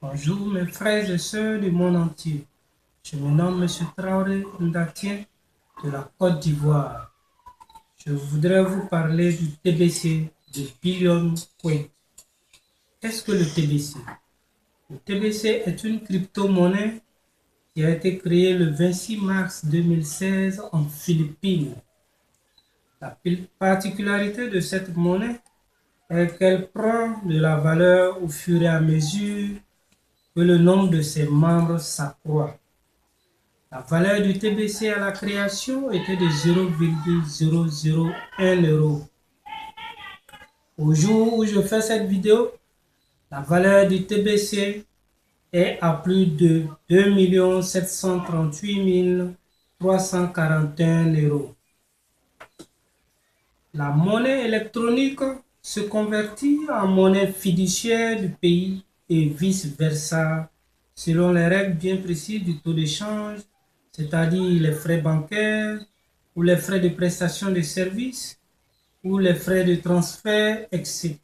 Bonjour mes frères et sœurs du monde entier. Je me nomme M. Traoré Ndatien de la Côte d'Ivoire. Je voudrais vous parler du TBC de Billion Coin. Qu'est-ce que le TBC? Le TBC est une crypto-monnaie qui a été créée le 26 mars 2016 en Philippines. La particularité de cette monnaie est qu'elle prend de la valeur au fur et à mesure que le nombre de ses membres s'accroît. La valeur du TBC à la création était de 0,001 euro. Au jour où je fais cette vidéo, la valeur du TBC est à plus de 2 738 341 euros. La monnaie électronique se convertit en monnaie fiduciaire du pays et vice-versa, selon les règles bien précises du taux d'échange, c'est-à-dire les frais bancaires ou les frais de prestation de services ou les frais de transfert, etc.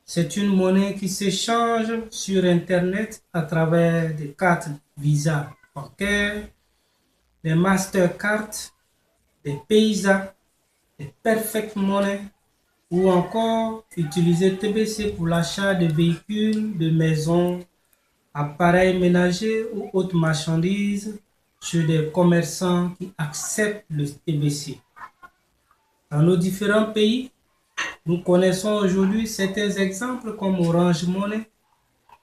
C'est une monnaie qui s'échange sur Internet à travers des cartes Visa bancaires, des Mastercard, des Paysa, des Perfect Money ou encore utiliser TBC pour l'achat de véhicules, de maisons, appareils ménagers ou autres marchandises chez des commerçants qui acceptent le TBC. Dans nos différents pays, nous connaissons aujourd'hui certains exemples comme Orange Money,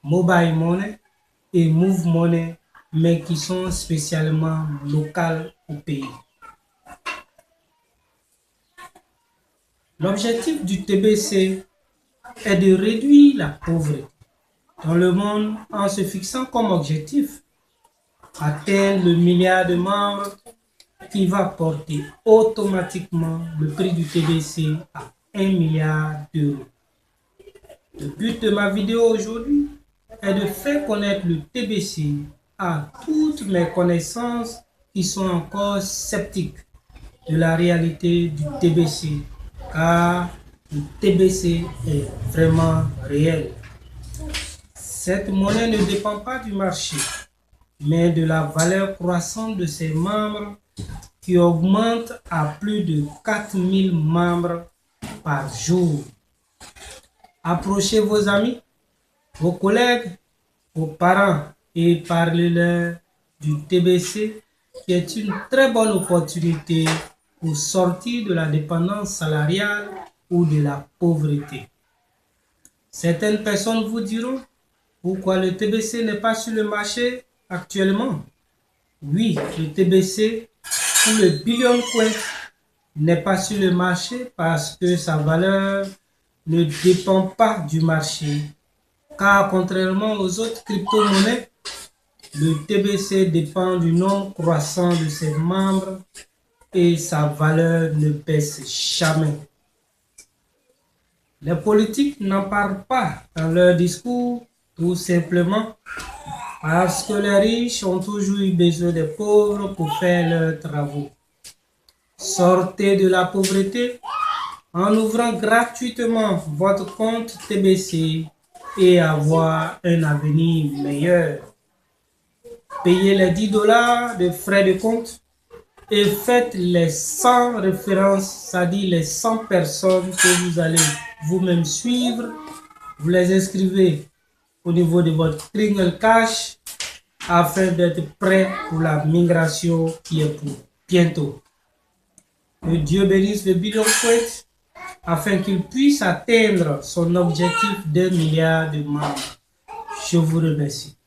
Mobile Money et Move Money, mais qui sont spécialement locales au pays. L'objectif du TBC est de réduire la pauvreté dans le monde en se fixant comme objectif atteindre le milliard de membres qui va porter automatiquement le prix du TBC à 1 milliard d'euros. Le but de ma vidéo aujourd'hui est de faire connaître le TBC à toutes mes connaissances qui sont encore sceptiques de la réalité du TBC, car le TBC est vraiment réel. Cette monnaie ne dépend pas du marché, mais de la valeur croissante de ses membres qui augmente à plus de 4000 membres par jour. Approchez vos amis, vos collègues, vos parents et parlez-leur du TBC qui est une très bonne opportunité pour sortir de la dépendance salariale ou de la pauvreté. Certaines personnes vous diront pourquoi le TBC n'est pas sur le marché actuellement. Oui, le TBC ou le Billion Coin n'est pas sur le marché parce que sa valeur ne dépend pas du marché. Car contrairement aux autres crypto-monnaies, le TBC dépend du nombre croissant de ses membres et sa valeur ne baisse jamais. Les politiques n'en parlent pas dans leur discours, tout simplement parce que les riches ont toujours eu besoin des pauvres pour faire leurs travaux. Sortez de la pauvreté en ouvrant gratuitement votre compte TBC et avoir un avenir meilleur. Payez les 10 $ de frais de compte et faites les 100 références, c'est-à-dire les 100 personnes que vous allez vous-même suivre. Vous les inscrivez au niveau de votre Kringle Cash afin d'être prêt pour la migration qui est pour bientôt. Que Dieu bénisse le Billion Coin afin qu'il puisse atteindre son objectif d'1 milliard de membres. Je vous remercie.